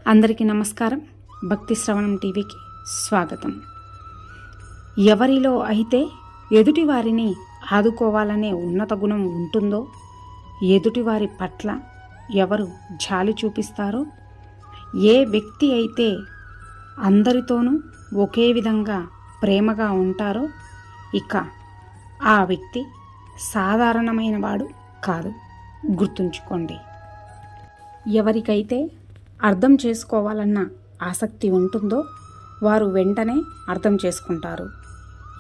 అందరికీ నమస్కారం. భక్తి శ్రవణం టీవీకి స్వాగతం. ఎవరిలో అయితే ఎదుటివారిని ఆదుకోవాలనే ఉన్నత గుణం ఉంటుందో, ఎదుటివారి పట్ల ఎవరు జాలి చూపిస్తారో, ఏ వ్యక్తి అయితే అందరితోనూ ఒకే విధంగా ప్రేమగా ఉంటారో, ఇక ఆ వ్యక్తి సాధారణమైన వాడు కాదు. గుర్తుంచుకోండి. ఎవరికైతే అర్థం చేసుకోవాలన్న ఆసక్తి ఉంటుందో వారు వెంటనే అర్థం చేసుకుంటారు.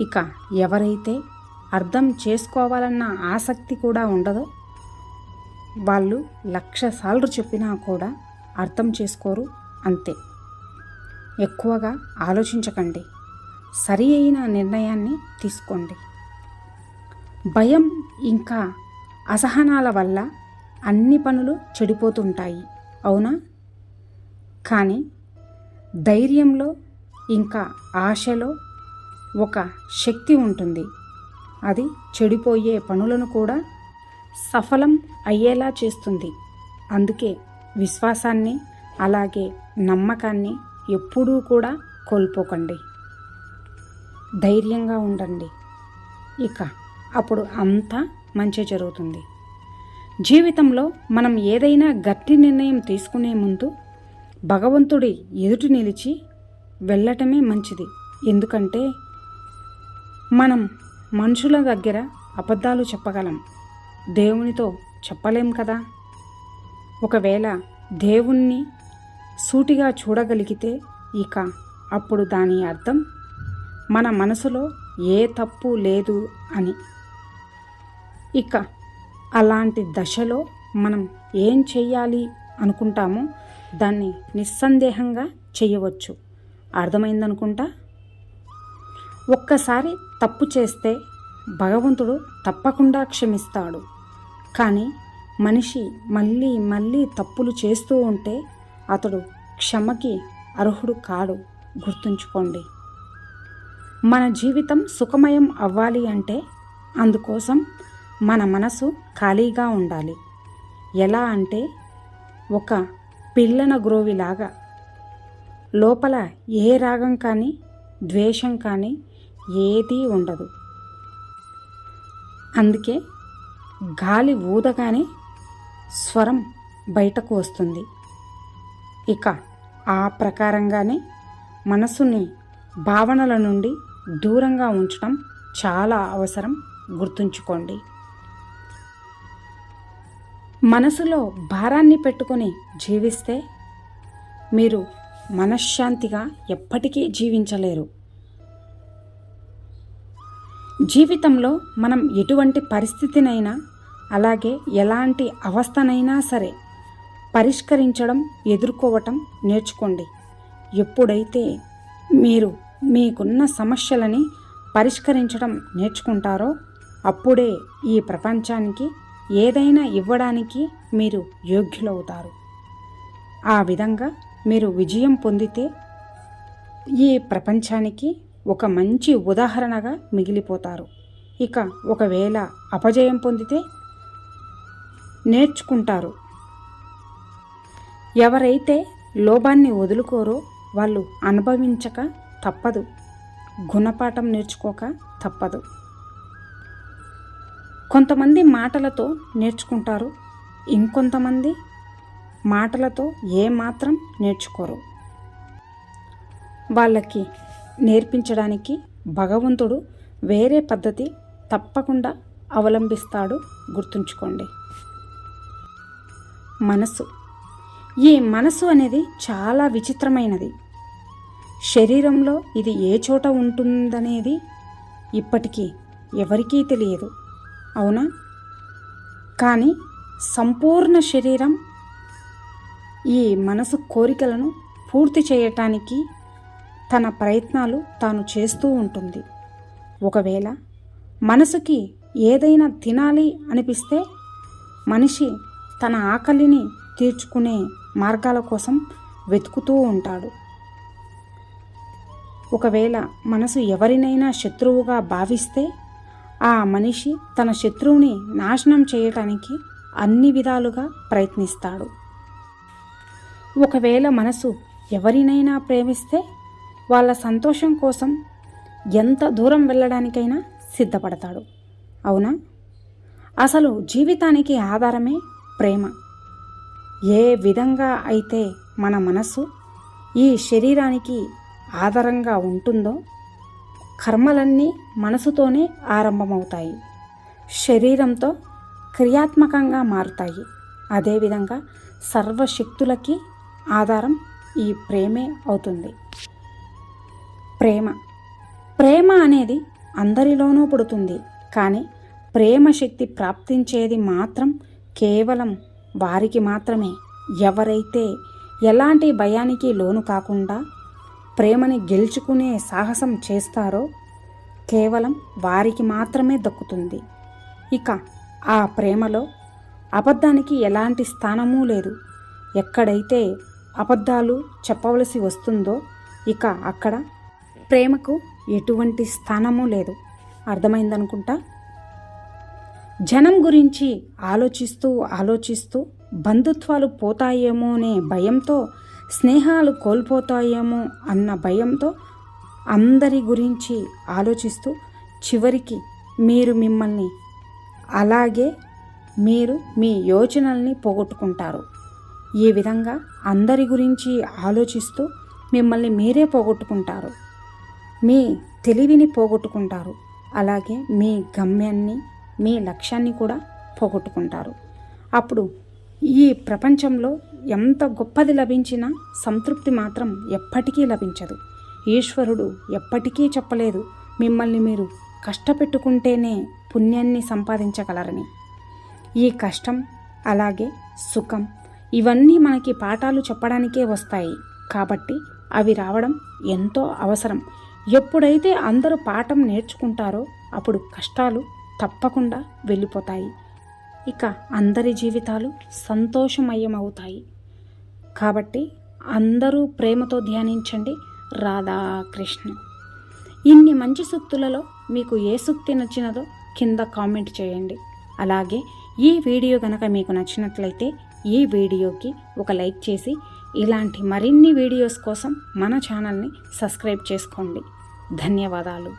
ఇక ఎవరైతే అర్థం చేసుకోవాలన్న ఆసక్తి కూడా ఉండదో వాళ్ళు 1,00,000 సార్లు చెప్పినా కూడా అర్థం చేసుకోరు. అంతే. ఎక్కువగా ఆలోచించకండి. సరి అయిన నిర్ణయాన్ని తీసుకోండి. భయం ఇంకా అసహనాల వల్ల అన్ని పనులు చెడిపోతుంటాయి, అవునా? కానీ ధైర్యంలో ఇంకా ఆశలో ఒక శక్తి ఉంటుంది. అది చెడిపోయే పనులను కూడా సఫలం అయ్యేలా చేస్తుంది. అందుకే విశ్వాసాన్ని అలాగే నమ్మకాన్ని ఎప్పుడూ కూడా కోల్పోకండి. ధైర్యంగా ఉండండి. ఇక అప్పుడు అంతా మంచి జరుగుతుంది. జీవితంలో మనం ఏదైనా గట్టి నిర్ణయం తీసుకునే ముందు భగవంతుడి ఎదుటి నిలిచి వెళ్ళటమే మంచిది. ఎందుకంటే మనం మనుషుల దగ్గర అబద్ధాలు చెప్పగలం, దేవునితో చెప్పలేం కదా. ఒకవేళ దేవుణ్ణి సూటిగా చూడగలిగితే ఇక అప్పుడు దాని అర్థం మన మనసులో ఏ తప్పు లేదు అని. ఇక అలాంటి దశలో మనం ఏం చెయ్యాలి అనుకుంటామో దాన్ని నిస్సందేహంగా చేయవచ్చు. అర్థమైందనుకుంటా. ఒక్కసారి తప్పు చేస్తే భగవంతుడు తప్పకుండా క్షమిస్తాడు. కానీ మనిషి మళ్ళీ మళ్ళీ తప్పులు చేస్తూ ఉంటే అతడు క్షమకి అర్హుడు కాడు. గుర్తుంచుకోండి. మన జీవితం సుఖమయం అవ్వాలి అంటే అందుకోసం మన మనసు ఖాళీగా ఉండాలి. ఎలా అంటే ఒక పిల్లన గ్రోవిలాగా. లోపల ఏ రాగం కానీ ద్వేషం కానీ ఏదీ ఉండదు. అందుకే గాలి ఊదగానే స్వరం బయటకు వస్తుంది. ఇక ఆ ప్రకారంగానే మనసుని భావనల నుండి దూరంగా ఉంచడం చాలా అవసరం. గుర్తుంచుకోండి. మనసులో భారాన్ని పెట్టుకొని జీవిస్తే మీరు మనశ్శాంతిగా ఎప్పటికీ జీవించలేరు. జీవితంలో మనం ఎటువంటి పరిస్థితినైనా అలాగే ఎలాంటి అవస్థనైనా సరే పరిష్కరించడం, ఎదుర్కోవటం నేర్చుకోండి. ఎప్పుడైతే మీరు మీకున్న సమస్యలని పరిష్కరించడం నేర్చుకుంటారో అప్పుడే ఈ ప్రపంచానికి ఏదైనా ఇవ్వడానికి మీరు యోగ్యులవుతారు. ఆ విధంగా మీరు విజయం పొందితే ఈ ప్రపంచానికి ఒక మంచి ఉదాహరణగా మిగిలిపోతారు. ఇక ఒకవేళ అపజయం పొందితే నేర్చుకుంటారు. ఎవరైతే లోభాన్ని వదులుకోరో వాళ్ళు అనుభవించక తప్పదు. గుణపాఠం నేర్చుకోక తప్పదు. కొంతమంది మాటలతో నేర్చుకుంటారు, ఇంకొంతమంది మాటలతో ఏమాత్రం నేర్చుకోరు. వాళ్ళకి నేర్పించడానికి భగవంతుడు వేరే పద్ధతి తప్పకుండా అవలంబిస్తాడు. గుర్తుంచుకోండి. మనసు. ఈ మనసు అనేది చాలా విచిత్రమైనది. శరీరంలో ఇది ఏ చోట ఉంటుందనేది ఇప్పటికీ ఎవరికీ తెలియదు, అవునా? కానీ సంపూర్ణ శరీరం ఈ మనసు కోరికలను పూర్తి చేయటానికి తన ప్రయత్నాలు తాను చేస్తూ ఉంటుంది. ఒకవేళ మనసుకి ఏదైనా తినాలి అనిపిస్తే మనిషి తన ఆకలిని తీర్చుకునే మార్గాల కోసం వెతుకుతూ ఉంటాడు. ఒకవేళ మనసు ఎవరినైనా శత్రువుగా భావిస్తే ఆ మనిషి తన శత్రువుని నాశనం చేయటానికి అన్ని విధాలుగా ప్రయత్నిస్తాడు. ఒకవేళ మనసు ఎవరినైనా ప్రేమిస్తే వాళ్ళ సంతోషం కోసం ఎంత దూరం వెళ్ళడానికైనా సిద్ధపడతాడు. అవునా? అసలు జీవితానికి ఆధారమే ప్రేమ. ఏ విధంగా అయితే మన మనస్సు ఈ శరీరానికి ఆధారంగా ఉంటుందో కర్మలన్నీ మనసుతోనే ఆరంభమవుతాయి, శరీరంతో క్రియాత్మకంగా మారుతాయి. అదేవిధంగా సర్వశక్తులకి ఆధారం ఈ ప్రేమే అవుతుంది. ప్రేమ అనేది అందరిలోనూ పుడుతుంది. కానీ ప్రేమ శక్తి ప్రాప్తించేది మాత్రం కేవలం వారికి మాత్రమే. ఎవరైతే ఎలాంటి భయానికి లోను కాకుండా ప్రేమని గెలుచుకునే సాహసం చేస్తారో కేవలం వారికి మాత్రమే దక్కుతుంది. ఇక ఆ ప్రేమలో అబద్ధానికి ఎలాంటి స్థానమూ లేదు. ఎక్కడైతే అబద్ధాలు చెప్పవలసి వస్తుందో ఇక అక్కడ ప్రేమకు ఎటువంటి స్థానమూ లేదు. అర్థమైందనుకుంటా. జనం గురించి ఆలోచిస్తూ బంధుత్వాలు పోతాయేమో అనే భయంతో, స్నేహాలు కోల్పోతాయేమో అన్న భయంతో అందరి గురించి ఆలోచిస్తూ చివరికి మీరు మిమ్మల్ని, అలాగే మీరు మీ యోచనల్ని పోగొట్టుకుంటారు. ఈ విధంగా అందరి గురించి ఆలోచిస్తూ మిమ్మల్ని మీరే పోగొట్టుకుంటారు. మీ తెలివిని పోగొట్టుకుంటారు. అలాగే మీ గమ్యాన్ని, మీ లక్ష్యాన్ని కూడా పోగొట్టుకుంటారు. అప్పుడు ఈ ప్రపంచంలో ఎంత గొప్పది లభించినా సంతృప్తి మాత్రం ఎప్పటికీ లభించదు. ఈశ్వరుడు ఎప్పటికీ చెప్పలేదు మిమ్మల్ని మీరు కష్టపెట్టుకుంటేనే పుణ్యాన్ని సంపాదించగలరని. ఈ కష్టం అలాగే సుఖం ఇవన్నీ మనకి పాఠాలు చెప్పడానికే వస్తాయి. కాబట్టి అవి రావడం ఎంతో అవసరం. ఎప్పుడైతే అందరూ పాఠం నేర్చుకుంటారో అప్పుడు కష్టాలు తప్పకుండా వెళ్ళిపోతాయి. ఇక అందరి జీవితాలు సంతోషమయమవుతాయి. కాబట్టి అందరూ ప్రేమతో ధ్యానించండి. రాధాకృష్ణ. ఇన్ని మంచి సూక్తులలో మీకు ఏ సూక్తి నచ్చినదో కింద కామెంట్ చేయండి. అలాగే ఈ వీడియో కనుక మీకు నచ్చినట్లయితే ఈ వీడియోకి ఒక లైక్ చేసి ఇలాంటి మరిన్ని వీడియోస్ కోసం మన ఛానల్ని సబ్స్క్రైబ్ చేసుకోండి. ధన్యవాదాలు.